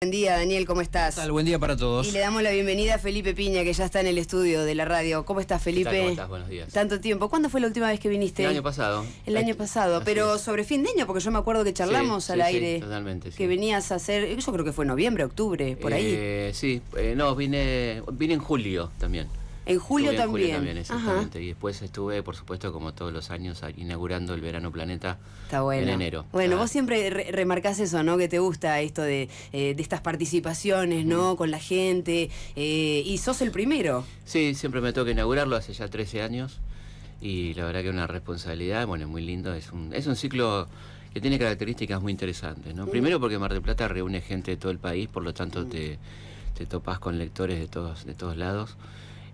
Buen día, Daniel, ¿cómo estás? ¿Qué tal? Buen día para todos. Y le damos la bienvenida a Felipe Piña, que ya está en el estudio de la radio. ¿Cómo estás, Felipe? ¿Qué tal? ¿Cómo estás? Buenos días. Tanto tiempo. ¿Cuándo fue la última vez que viniste? El año pasado. El año pasado, pero sobre fin de año, porque yo me acuerdo que charlamos al aire. Sí, totalmente. Sí. Que venías a hacer, yo creo que fue noviembre, octubre, por ahí. Sí, no, vine en julio también. En julio Estuve también. En julio también, exactamente. Ajá. Y después estuve, por supuesto, como todos los años, inaugurando el Verano Planeta. Está bueno. En enero. Bueno, vos siempre remarcás eso, ¿no? Que te gusta esto de estas participaciones, ¿no? Con la gente. Y sos el primero. Sí, siempre me toca inaugurarlo hace ya 13 años. Y la verdad que es una responsabilidad, bueno, muy lindo. Es un ciclo que tiene características muy interesantes, ¿no? Primero porque Mar del Plata reúne gente de todo el país, por lo tanto te topás con lectores de todos lados.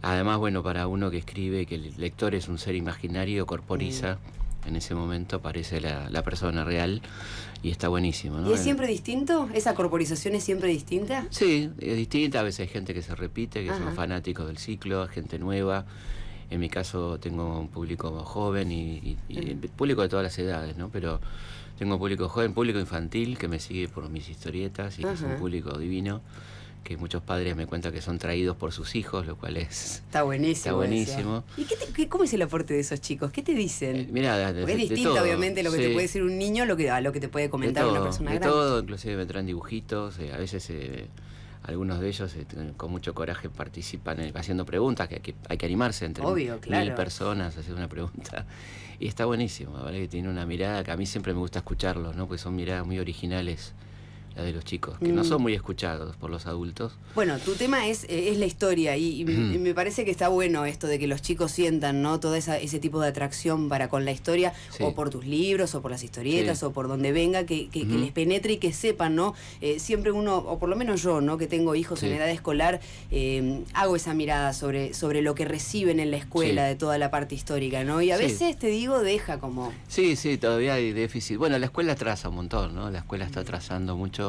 Además, bueno, para uno que escribe, que el lector es un ser imaginario, corporiza, en ese momento aparece la persona real y está buenísimo, ¿no? ¿Y es siempre distinto? ¿Esa corporización es siempre distinta? Sí, es distinta. A veces hay gente que se repite, que son fanáticos del ciclo, gente nueva. En mi caso tengo un público joven y público de todas las edades, ¿no? Pero tengo un público joven, público infantil que me sigue por mis historietas y que es un público divino, que muchos padres me cuentan que son traídos por sus hijos, lo cual está buenísimo. Está buenísimo. ¿Y cómo es el aporte de esos chicos? ¿Qué te dicen? Mirá, es distinto, obviamente, lo que te puede decir un niño a lo que te puede comentar una persona grande. De todo, inclusive me traen dibujitos, a veces algunos de ellos con mucho coraje participan haciendo preguntas, que hay que animarse entre 1000 personas a hacer una pregunta. Y está buenísimo, ¿vale? Que tiene una mirada que a mí siempre me gusta escucharlos, ¿no? Porque son miradas muy originales, la de los chicos, que no son muy escuchados por los adultos. Bueno, tu tema es la historia y me parece que está bueno esto de que los chicos sientan, ¿no? Todo ese tipo de atracción para con la historia, o por tus libros, o por las historietas, o por donde venga, que les penetre y que sepan, ¿no? Siempre uno, o por lo menos yo, ¿no? Que tengo hijos en edad escolar, hago esa mirada sobre lo que reciben en la escuela de toda la parte histórica, ¿no? Y a veces, te digo, deja como... Sí, todavía hay déficit. Bueno, la escuela atrasa un montón, ¿no? La escuela está atrasando mucho.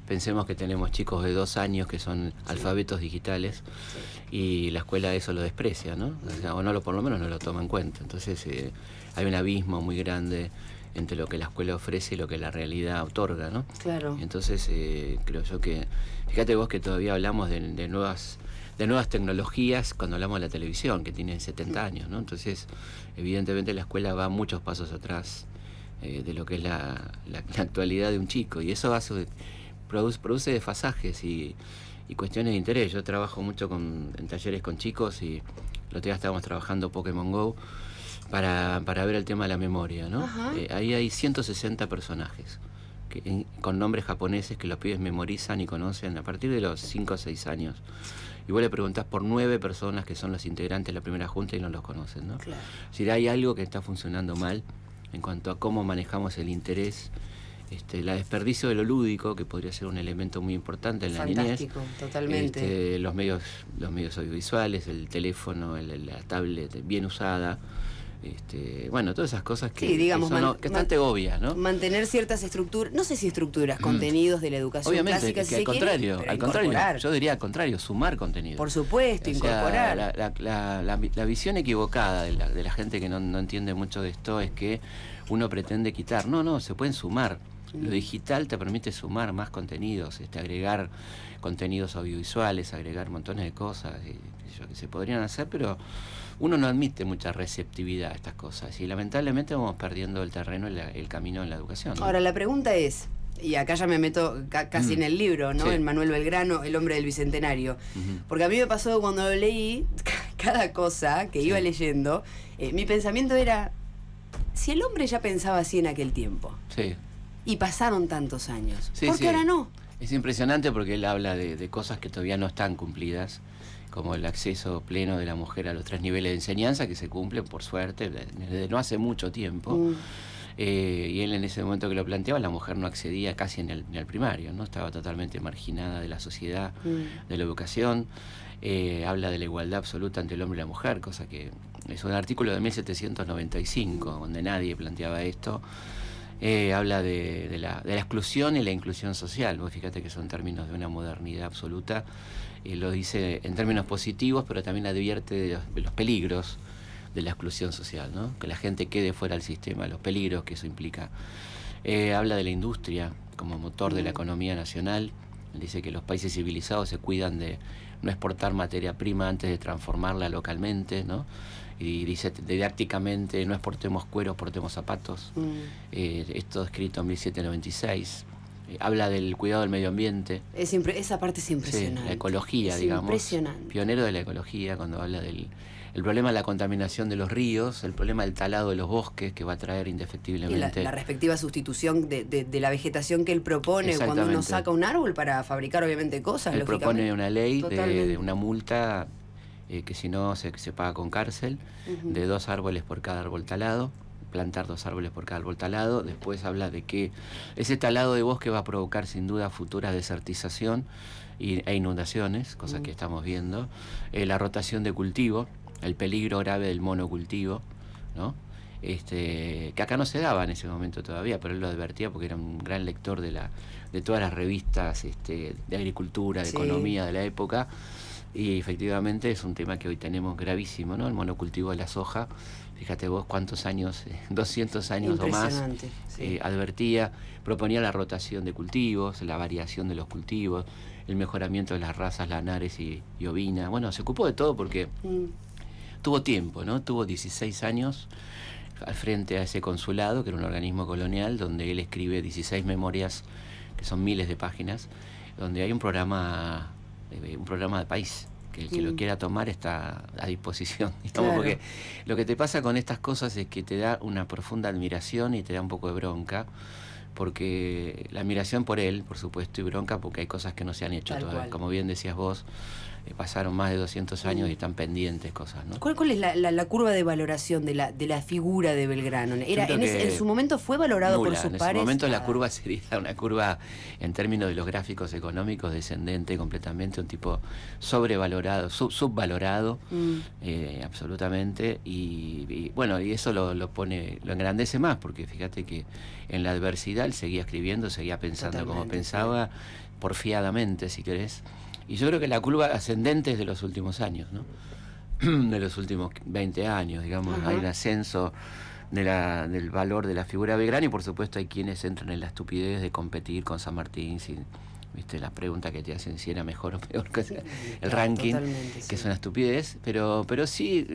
Pensemos que tenemos chicos de 2 años que son alfabetos digitales y la escuela eso lo desprecia, ¿no? O por lo menos no lo toma en cuenta. Entonces hay un abismo muy grande entre lo que la escuela ofrece y lo que la realidad otorga, ¿no? Claro. Entonces creo yo que, fíjate vos que todavía hablamos de nuevas tecnologías cuando hablamos de la televisión, que tiene 70 años, ¿no? Entonces, evidentemente la escuela va muchos pasos atrás de lo que es la actualidad de un chico, y eso produce desfasajes y cuestiones de interés. Yo trabajo mucho en talleres con chicos, y el otro día estábamos trabajando Pokémon GO para ver el tema de la memoria, ¿no? Ahí hay 160 personajes con nombres japoneses que los pibes memorizan y conocen a partir de los 5 o 6 años. Y vos le preguntás por 9 personas que son los integrantes de la primera junta y no los conocen, ¿no? Claro. Si hay algo que está funcionando mal en cuanto a cómo manejamos el interés, la desperdicio de lo lúdico, que podría ser un elemento muy importante en la niñez. Fantástico, totalmente. Los medios audiovisuales, el teléfono, la tablet bien usada. Bueno, todas esas cosas que, digamos, que son bastante obvias, ¿no? Mantener ciertas estructuras, no sé si estructuras, contenidos de la educación obviamente, clásica, que al contrario, yo diría al contrario, sumar contenido. Por supuesto, incorporar. La visión equivocada de la gente que no entiende mucho de esto es que uno pretende quitar. No, se pueden sumar. Lo digital te permite sumar más contenidos, agregar contenidos audiovisuales, agregar montones de cosas que se podrían hacer, pero uno no admite mucha receptividad a estas cosas y lamentablemente vamos perdiendo el terreno, el camino en la educación, ¿no? Ahora, la pregunta es, y acá ya me meto casi en el libro, ¿no? En Manuel Belgrano, El hombre del Bicentenario. Porque a mí me pasó cuando lo leí, cada cosa que iba leyendo, mi pensamiento era, si el hombre ya pensaba así en aquel tiempo, y pasaron tantos años, ¿por qué ahora no? Es impresionante porque él habla de cosas que todavía no están cumplidas, como el acceso pleno de la mujer a los 3 niveles de enseñanza, que se cumplen, por suerte, desde no hace mucho tiempo. Y él, en ese momento que lo planteaba, la mujer no accedía casi en el primario, ¿no? Estaba totalmente marginada de la sociedad, de la educación. Habla de la igualdad absoluta entre el hombre y la mujer, cosa que es un artículo de 1795, donde nadie planteaba esto. Habla de la exclusión y la inclusión social. Vos fíjate que son términos de una modernidad absoluta. Lo dice en términos positivos, pero también advierte de los peligros de la exclusión social, ¿no? Que la gente quede fuera del sistema, los peligros que eso implica. Habla de la industria como motor de la economía nacional, Él dice que los países civilizados se cuidan de no exportar materia prima antes de transformarla localmente, ¿no? Y dice didácticamente, no exportemos cuero, exportemos zapatos. Esto escrito en 1796. Habla del cuidado del medio ambiente. Esa parte es impresionante. Sí, la ecología, digamos. Impresionante. Pionero de la ecología, cuando habla del problema de la contaminación de los ríos, el problema del talado de los bosques, que va a traer indefectiblemente... Y la respectiva sustitución de la vegetación que él propone cuando uno saca un árbol para fabricar, obviamente, cosas. Él propone una ley de una multa que si no se paga con cárcel, de 2 árboles por cada árbol talado. Plantar 2 árboles por cada árbol talado. Después habla de que ese talado de bosque va a provocar sin duda futura desertización e inundaciones, cosa que estamos viendo. La rotación de cultivo, el peligro grave del monocultivo, ¿no? Que acá no se daba en ese momento todavía, pero él lo advertía porque era un gran lector de todas las revistas de agricultura, de economía de la época. Y efectivamente es un tema que hoy tenemos gravísimo, ¿no? El monocultivo de la soja. Fíjate vos cuántos años, 200 años o más, advertía, proponía la rotación de cultivos, la variación de los cultivos, el mejoramiento de las razas lanares y ovinas. Bueno, se ocupó de todo porque tuvo tiempo, ¿no? Tuvo 16 años al frente a ese consulado, que era un organismo colonial, donde él escribe 16 memorias, que son miles de páginas, donde hay un programa de país. Que el que lo quiera tomar está a disposición, digamos, porque lo que te pasa con estas cosas es que te da una profunda admiración y te da un poco de bronca, porque la admiración por él, por supuesto, y bronca porque hay cosas que no se han hecho todavía. Como bien decías vos, pasaron más de 200 años y están pendientes cosas, ¿no? ¿Cuál es la curva de valoración de la figura de Belgrano? En su momento fue valorado nula, por sus pares. En su momento la curva sería una curva, en términos de los gráficos económicos, descendente completamente, un tipo sobrevalorado, subvalorado, absolutamente, y bueno, y eso lo engrandece más, porque fíjate que en la adversidad él seguía escribiendo, seguía pensando como pensaba, porfiadamente, si querés. Y yo creo que la curva ascendente es de los últimos años, ¿no? De los últimos 20 años, digamos. Hay un ascenso del valor de la figura de Belgrano, y por supuesto hay quienes entran en la estupidez de competir con San Martín, ¿viste? Las preguntas que te hacen si era mejor o peor que el ranking, que es una estupidez, pero sí,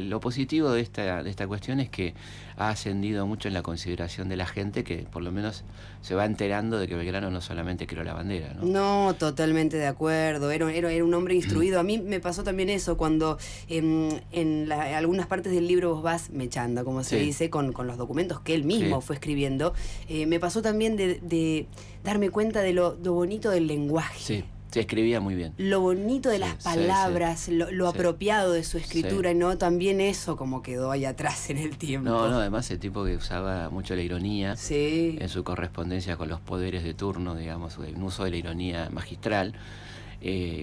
lo positivo de esta cuestión es que ha ascendido mucho en la consideración de la gente, que por lo menos se va enterando de que Belgrano no solamente creó la bandera, ¿no? No, totalmente de acuerdo, era un hombre instruido. A mí me pasó también eso, cuando en algunas partes del libro vos vas mechando, como se dice, con los documentos que él mismo fue escribiendo, me pasó también de darme cuenta de lo bonito del lenguaje. Sí, se escribía muy bien. Lo bonito de las palabras, lo apropiado de su escritura, ¿no? También eso como quedó ahí atrás en el tiempo. No, además el tipo que usaba mucho la ironía en su correspondencia con los poderes de turno, digamos, un uso de la ironía magistral,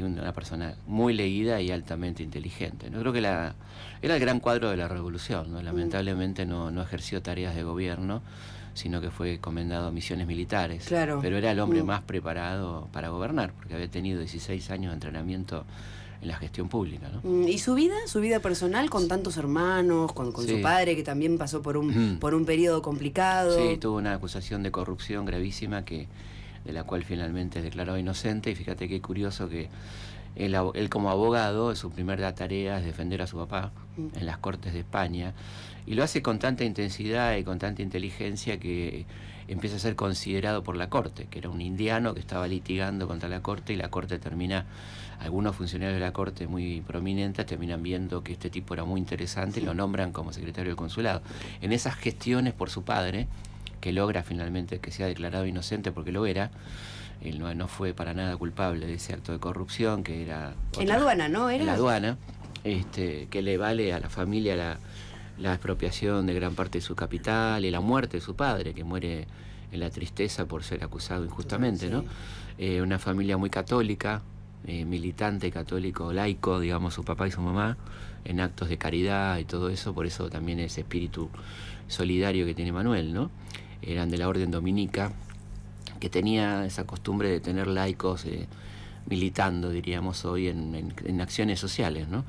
una persona muy leída y altamente inteligente, ¿no? Creo que era el gran cuadro de la revolución, ¿no? Lamentablemente no ejerció tareas de gobierno, sino que fue encomendado a misiones militares. Claro. Pero era el hombre más preparado para gobernar, porque había tenido 16 años de entrenamiento en la gestión pública, ¿no? ¿Y su vida personal con tantos hermanos, con su padre, que también pasó por un periodo complicado? Sí, tuvo una acusación de corrupción gravísima de la cual finalmente es declarado inocente, y fíjate qué curioso que él como abogado, su primera tarea es defender a su papá en las Cortes de España, y lo hace con tanta intensidad y con tanta inteligencia que empieza a ser considerado por la Corte, que era un indiano que estaba litigando contra la Corte, y la Corte algunos funcionarios de la Corte muy prominentes terminan viendo que este tipo era muy interesante y lo nombran como secretario del consulado. En esas gestiones por su padre, que logra finalmente que sea declarado inocente, porque lo era, él no fue para nada culpable de ese acto de corrupción, que era... En la aduana, ¿no? En la aduana, que le vale a la familia la expropiación de gran parte de su capital y la muerte de su padre, que muere en la tristeza por ser acusado injustamente, ¿no? Una familia muy católica, militante católico, laico, digamos, su papá y su mamá, en actos de caridad y todo eso, por eso también ese espíritu solidario que tiene Manuel, ¿no? Eran de la orden dominica, que tenía esa costumbre de tener laicos militando, diríamos hoy, en acciones sociales, ¿no?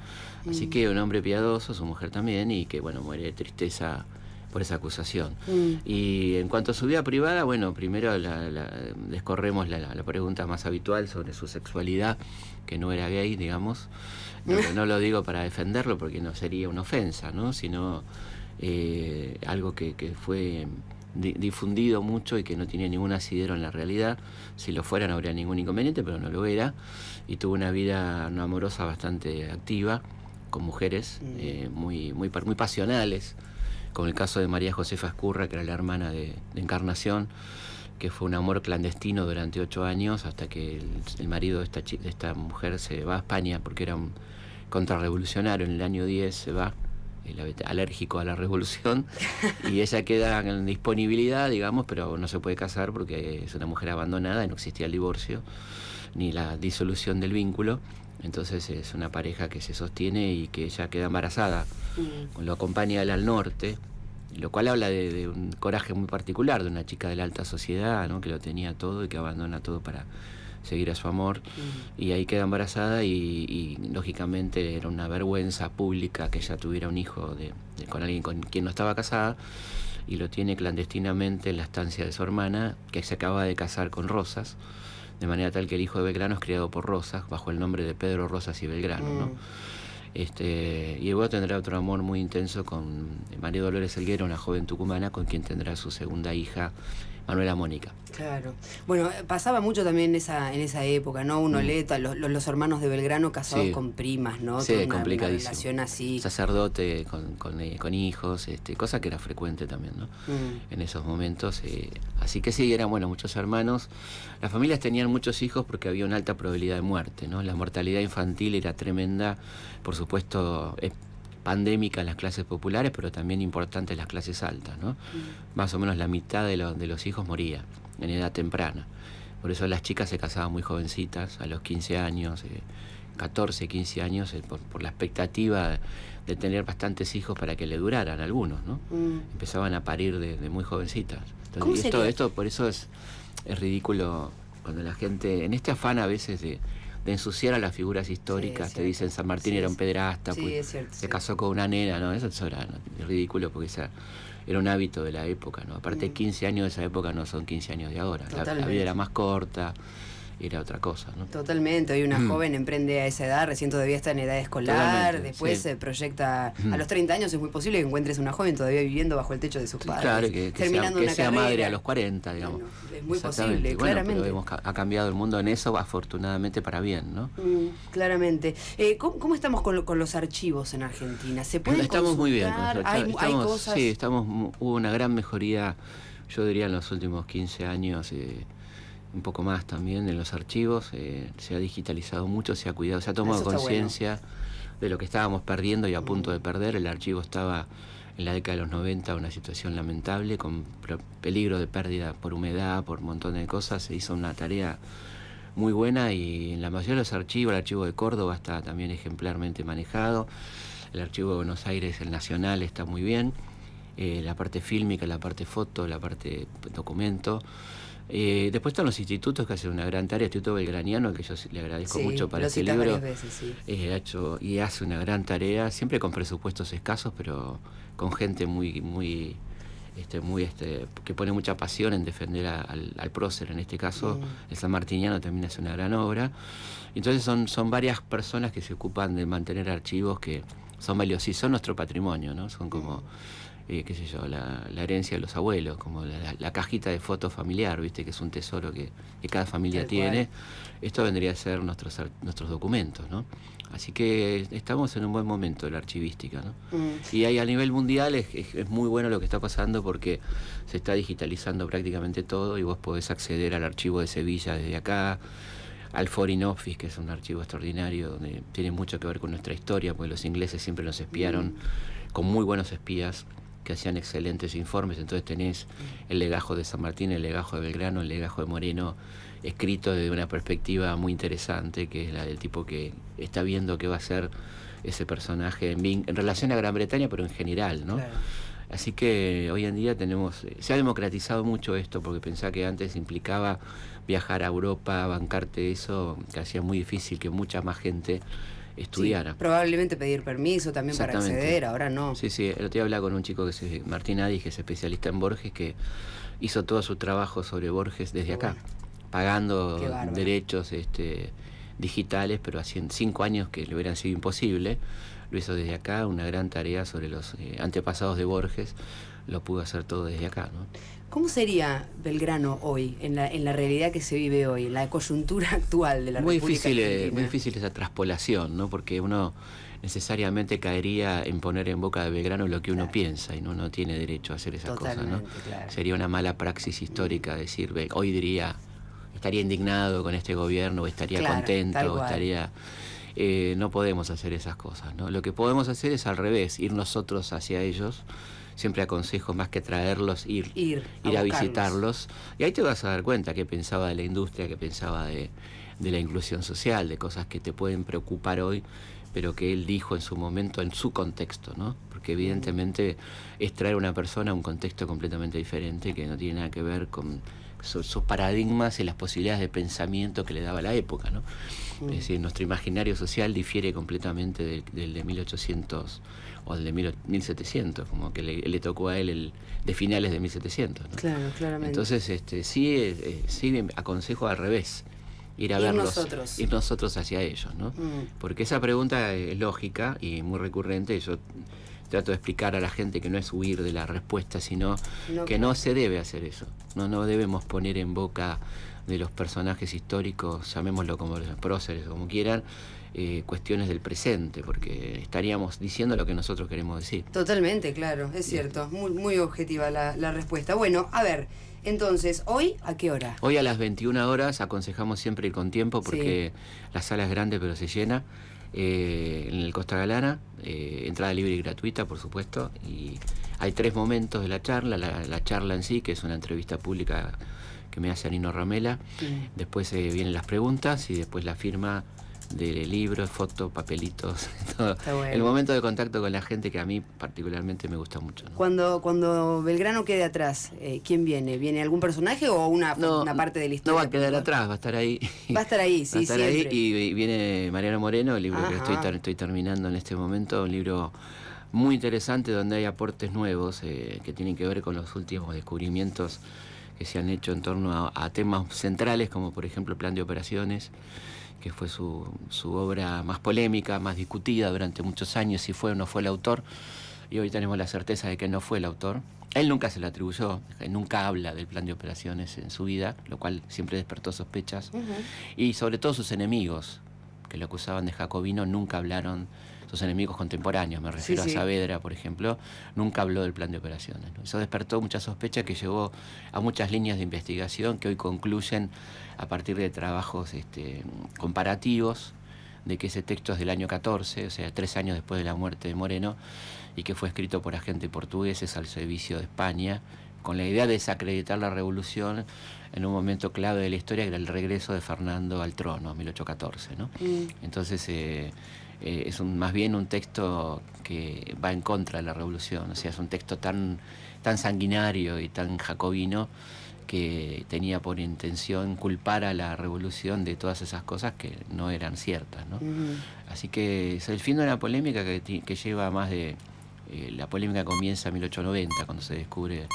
Así que un hombre piadoso, su mujer también, y que, bueno, muere de tristeza por esa acusación. Y en cuanto a su vida privada, bueno, primero descorremos la pregunta más habitual sobre su sexualidad, que no era gay, digamos. No lo digo para defenderlo porque no sería una ofensa, ¿no? Sino algo que fue difundido mucho y que no tiene ningún asidero en la realidad. Si lo fuera no habría ningún inconveniente, pero no lo era. Y tuvo una vida no amorosa bastante activa, con mujeres muy pasionales, como el caso de María Josefa Ezcurra, que era la hermana de Encarnación, que fue un amor clandestino durante 8 años, hasta que el marido de esta mujer se va a España porque era un contrarrevolucionario. En el año 10 se va, alérgico a la revolución, y ella queda en disponibilidad, digamos, pero no se puede casar porque es una mujer abandonada y no existía el divorcio ni la disolución del vínculo. Entonces es una pareja que se sostiene y que ella queda embarazada. Lo acompaña él al norte, lo cual habla de un coraje muy particular de una chica de la alta sociedad, ¿no? Que lo tenía todo y que abandona todo para seguir a su amor. Y ahí queda embarazada y lógicamente era una vergüenza pública que ella tuviera un hijo con alguien con quien no estaba casada, y lo tiene clandestinamente en la estancia de su hermana, que se acaba de casar con Rosas, de manera tal que el hijo de Belgrano es criado por Rosas, bajo el nombre de Pedro Rosas y Belgrano, ¿no? Y luego tendrá otro amor muy intenso con María Dolores Helguero, una joven tucumana, con quien tendrá su segunda hija, Manuela Mónica. Claro. Bueno, pasaba mucho también en esa época, ¿no? Uno lee los hermanos de Belgrano casados con primas, ¿no? Sí, una complicadísimo. relación así. Sacerdote con hijos, cosa que era frecuente también, ¿no? En esos momentos. Así que sí, eran, muchos hermanos. Las familias tenían muchos hijos porque había una alta probabilidad de muerte, ¿no? La mortalidad infantil era tremenda, por supuesto, pandémica en las clases populares, pero también importante en las clases altas, ¿no? Más o menos la mitad de los hijos moría en edad temprana. Por eso las chicas se casaban muy jovencitas, a los 15 años, 14, 15 años, por la expectativa de tener bastantes hijos para que le duraran algunos, ¿no? Empezaban a parir de muy jovencitas. Entonces, esto por eso es ridículo cuando la gente, en este afán a veces de ensuciar a las figuras históricas, te dicen San Martín era un pederasta, pues se casó con una nena, ¿no? Eso era ridículo porque era un hábito de la época, ¿no? Aparte 15 años de esa época no son 15 años de ahora. La vida era más corta, era otra cosa, ¿no? Totalmente. Hoy una joven emprende a esa edad, recién todavía está en edad escolar, después se proyecta a los 30 años. Es muy posible que encuentres una joven todavía viviendo bajo el techo de sus padres. Claro, que sea madre a los 40, digamos. Bueno, es muy posible, claramente. Pero ha cambiado el mundo en eso, afortunadamente para bien, ¿no? Claramente. ¿Cómo estamos con los archivos en Argentina? ¿Se pueden Estamos consultar? Muy bien con los archivos. ¿Hay cosas? Sí, hubo una gran mejoría, yo diría, en los últimos 15 años, un poco más también en los archivos. Se ha digitalizado mucho, se ha cuidado, se ha tomado conciencia de lo que estábamos perdiendo y a punto de perder. El archivo estaba en la década de los 90 en una situación lamentable, con peligro de pérdida por humedad, por un montón de cosas. Se hizo una tarea muy buena y en la mayoría de los archivos, el archivo de Córdoba está también ejemplarmente manejado, el archivo de Buenos Aires, el Nacional, está muy bien, la parte fílmica, la parte foto, la parte documento. Después están los institutos que hacen una gran tarea. El Instituto Belgraniano, que yo le agradezco mucho para este libro, ha hecho y hace una gran tarea, siempre con presupuestos escasos, pero con gente muy que pone mucha pasión en defender al prócer. En este caso, el sanmartiniano también hace una gran obra. Entonces son varias personas que se ocupan de mantener archivos que son valiosos y son nuestro patrimonio, ¿no? Son como qué sé yo, la herencia de los abuelos, como la cajita de fotos familiar, viste, que es un tesoro que cada familia tiene. Esto vendría a ser nuestros documentos, ¿no? Así que estamos en un buen momento de la archivística, ¿no? Y ahí a nivel mundial es muy bueno lo que está pasando porque se está digitalizando prácticamente todo y vos podés acceder al archivo de Sevilla desde acá, al Foreign Office, que es un archivo extraordinario donde tiene mucho que ver con nuestra historia, porque los ingleses siempre nos espiaron con muy buenos espías que hacían excelentes informes. Entonces tenés el legajo de San Martín, el legajo de Belgrano, el legajo de Moreno, escrito desde una perspectiva muy interesante, que es la del tipo que está viendo qué va a ser ese personaje en relación a Gran Bretaña, pero en general, ¿no? Claro. Así que hoy en día se ha democratizado mucho esto, porque pensaba que antes implicaba viajar a Europa, bancarte eso, que hacía muy difícil que mucha más gente estudiara. Sí, probablemente pedir permiso también para acceder, ahora no. Sí, el otro día hablaba con un chico que es Martín Adi, que es especialista en Borges, que hizo todo su trabajo sobre Borges desde acá, pagando derechos digitales, pero hacía 5 años que le hubieran sido imposible. Lo hizo desde acá, una gran tarea sobre los antepasados de Borges, lo pudo hacer todo desde acá, ¿no? ¿Cómo sería Belgrano hoy, en la realidad que se vive hoy, en la coyuntura actual de la República Argentina? Muy difícil esa traspolación, ¿no? Porque uno necesariamente caería en poner en boca de Belgrano lo que uno piensa, y no tiene derecho a hacer esas cosas, ¿no? Claro. Sería una mala praxis histórica decir, hoy diría, estaría indignado con este gobierno, o estaría contento, o estaría... no podemos hacer esas cosas, ¿no? Lo que podemos hacer es al revés, ir nosotros hacia ellos. Siempre aconsejo, más que traerlos, ir a visitarlos. Y ahí te vas a dar cuenta qué pensaba de la industria, qué pensaba de la inclusión social, de cosas que te pueden preocupar hoy, pero que él dijo en su momento, en su contexto, ¿no? Porque evidentemente es traer a una persona a un contexto completamente diferente, que no tiene nada que ver con sus paradigmas y las posibilidades de pensamiento que le daba la época, ¿no? Es decir, nuestro imaginario social difiere completamente del de 1800 o del de 1700, como que le tocó a él el de finales de 1700, ¿no? Claro, claramente. Entonces, sí aconsejo al revés, ir a verlos, ir nosotros hacia ellos, ¿no? Porque esa pregunta es lógica y muy recurrente, y yo trato de explicar a la gente que no es huir de la respuesta, sino que no se debe hacer eso. No debemos poner en boca de los personajes históricos, llamémoslo como los próceres o como quieran, cuestiones del presente, porque estaríamos diciendo lo que nosotros queremos decir. Totalmente, claro, es cierto. Muy, muy objetiva la respuesta. Bueno, a ver, entonces, ¿hoy a qué hora? Hoy a las 21 horas, aconsejamos siempre ir con tiempo, porque la sala es grande pero se llena. En el Costa Galana, entrada libre y gratuita, por supuesto, y hay 3 momentos de la charla. La charla en sí, que es una entrevista pública que me hace Anino Ramela, después vienen las preguntas y después la firma de libros, fotos, papelitos, todo. Bueno. El momento de contacto con la gente, que a mí particularmente me gusta mucho, ¿no? Cuando Belgrano quede atrás, ¿quién viene? ¿Viene algún personaje o una parte de la historia? No va a quedar atrás, va a estar ahí. Va a estar ahí, sí, siempre. Ahí, y viene Mariano Moreno, el libro que estoy terminando en este momento, un libro muy interesante donde hay aportes nuevos que tienen que ver con los últimos descubrimientos que se han hecho en torno a temas centrales, como por ejemplo el plan de operaciones, que fue su obra más polémica, más discutida durante muchos años, si fue o no fue el autor, y hoy tenemos la certeza de que no fue el autor. Él nunca se lo atribuyó, nunca habla del plan de operaciones en su vida, lo cual siempre despertó sospechas, y sobre todo sus enemigos, que lo acusaban de jacobino, nunca hablaron. Sus enemigos contemporáneos, me refiero a Saavedra, por ejemplo, nunca habló del plan de operaciones, ¿no? Eso despertó mucha sospecha que llevó a muchas líneas de investigación que hoy concluyen a partir de trabajos comparativos, de que ese texto es del año 14, o sea, 3 años después de la muerte de Moreno, y que fue escrito por agentes portugueses al servicio de España, con la idea de desacreditar la revolución en un momento clave de la historia, que era el regreso de Fernando al trono, 1814, ¿no? Entonces, es más bien un texto que va en contra de la revolución, o sea, es un texto tan sanguinario y tan jacobino, que tenía por intención culpar a la revolución de todas esas cosas que no eran ciertas, ¿no? Así que es el fin de una polémica que lleva más de... la polémica comienza en 1890, cuando se descubre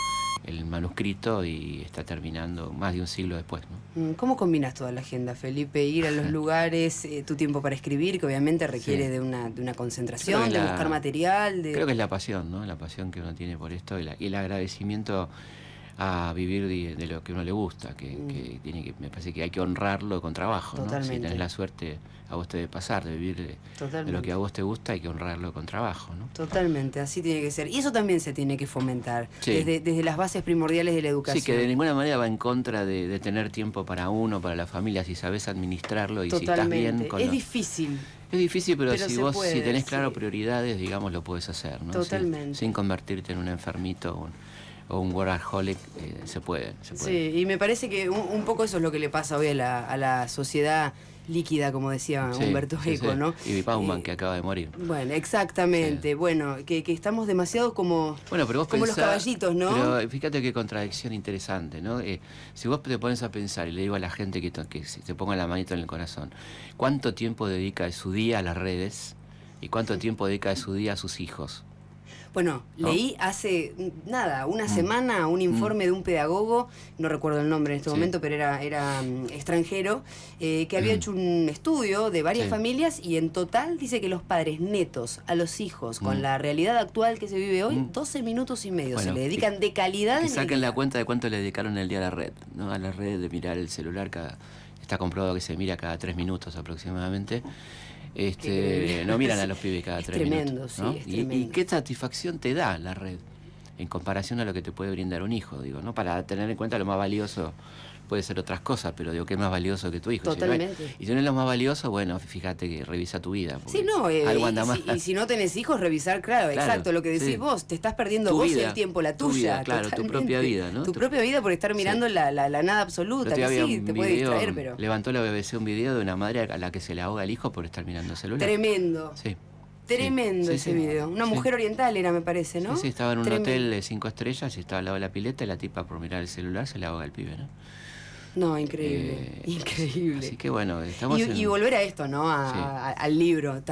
el manuscrito, y está terminando más de un siglo después, ¿no? ¿Cómo combinas toda la agenda, Felipe? Ir a los lugares, tu tiempo para escribir, que obviamente requiere de una concentración, de buscar material. Creo que es la pasión, ¿no? La pasión que uno tiene por esto, y el agradecimiento a vivir de lo que a uno le gusta, que me parece que hay que honrarlo con trabajo, ¿no? Si tenés la suerte, a vos te debe pasar, de vivir de lo que a vos te gusta, hay que honrarlo con trabajo, ¿no? Totalmente, así tiene que ser. Y eso también se tiene que fomentar, desde las bases primordiales de la educación. Sí, que de ninguna manera va en contra de tener tiempo para uno, para la familia, si sabés administrarlo y si estás bien con difícil. Es difícil, pero si tenés claro prioridades, digamos, lo podés hacer, ¿no? Totalmente. Sin convertirte en un enfermito o un workaholic, se puede. Sí, y me parece que un poco eso es lo que le pasa hoy a la sociedad líquida, como decía Humberto Eco, ¿no? Y Bauman, que acaba de morir. Bueno, exactamente. Sí. Bueno, que estamos demasiado como, pero vos como los caballitos, ¿no? Pero fíjate qué contradicción interesante, ¿no? Si vos te pones a pensar, y le digo a la gente que te ponga la manito en el corazón, ¿cuánto tiempo dedica de su día a las redes y cuánto tiempo dedica de su día a sus hijos? Bueno, ¿no? Leí hace una semana un informe de un pedagogo, no recuerdo el nombre en este momento, pero era extranjero, que había hecho un estudio de varias familias y en total dice que los padres netos a los hijos, con la realidad actual que se vive hoy, 12 minutos y medio se le dedican de calidad. Que saquen la cuenta de cuánto le dedicaron el día a la red, ¿no? A la red de mirar el celular, está comprobado que se mira cada 3 minutos aproximadamente. No miran a los pibes cada 3 minutos, ¿no? ¿Y qué satisfacción te da la red en comparación a lo que te puede brindar un hijo? Digo, ¿no? Para tener en cuenta lo más valioso puede ser otras cosas, pero digo, ¿qué es más valioso que tu hijo? Totalmente. Y si no es lo más valioso, bueno, fíjate que revisa tu vida. Sí, no, algo anda mal. Y si no tenés hijos, revisar, claro, exacto, lo que decís vos, te estás perdiendo tu vos vida, el tiempo, la tuya. Claro, tu propia vida, ¿no? Tu propia vida por estar mirando la nada absoluta, que sí, te puede distraer, pero... Levantó la BBC un video de una madre a la que se le ahoga el hijo por estar mirando el celular. Tremendo. Sí. Tremendo ese video. Una mujer oriental era, me parece, ¿no? Sí, estaba en un hotel de 5 estrellas y estaba al lado de la pileta y la tipa por mirar el celular se le ahoga el pibe, ¿no? No, increíble, increíble. Así que bueno, estamos y volver a esto, ¿no? Al libro.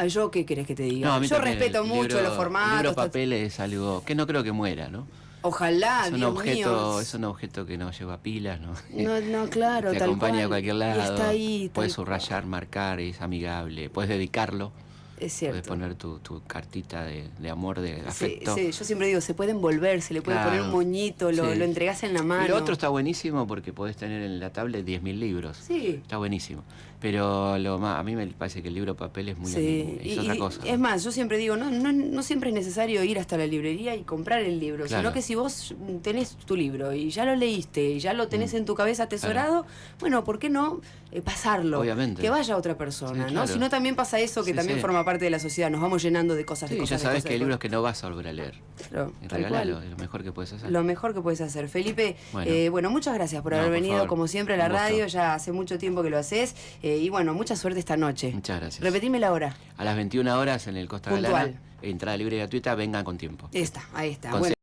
Yo, ¿qué querés que te diga? No, yo respeto mucho los formatos. El libro papel es algo que no creo que muera, ¿no? Ojalá, es un objeto, es un objeto que no lleva pilas, ¿no? No, claro, te acompaña a cualquier lado. Está ahí. Puedes subrayar, marcar, es amigable. Puedes dedicarlo. Es cierto. Puedes poner tu cartita de amor, de afecto. Sí, yo siempre digo, se puede envolver, se le puede poner un moñito, lo entregás en la mano. Y lo otro está buenísimo porque podés tener en la tablet 10.000 libros. Sí. Está buenísimo. Pero a mí me parece que el libro papel es muy es otra cosa. Es más, yo siempre digo, no siempre es necesario ir hasta la librería y comprar el libro, sino que si vos tenés tu libro y ya lo leíste y ya lo tenés en tu cabeza atesorado, bueno, ¿por qué no pasarlo? Obviamente. Que vaya a otra persona, ¿no? Si no, también pasa eso, que también forma parte de la sociedad, nos vamos llenando de cosas, ya sabes que hay libros que no vas a volver a leer. Claro, regálalo, es lo mejor que puedes hacer. Lo mejor que puedes hacer. Felipe, bueno, muchas gracias por haber venido, como siempre, a la radio, ya hace mucho tiempo que lo haces, y bueno, mucha suerte esta noche. Muchas gracias. Repetime la hora. A las 21 horas en el Costa Galana, entrada libre y gratuita, vengan con tiempo. Ahí está. Bueno.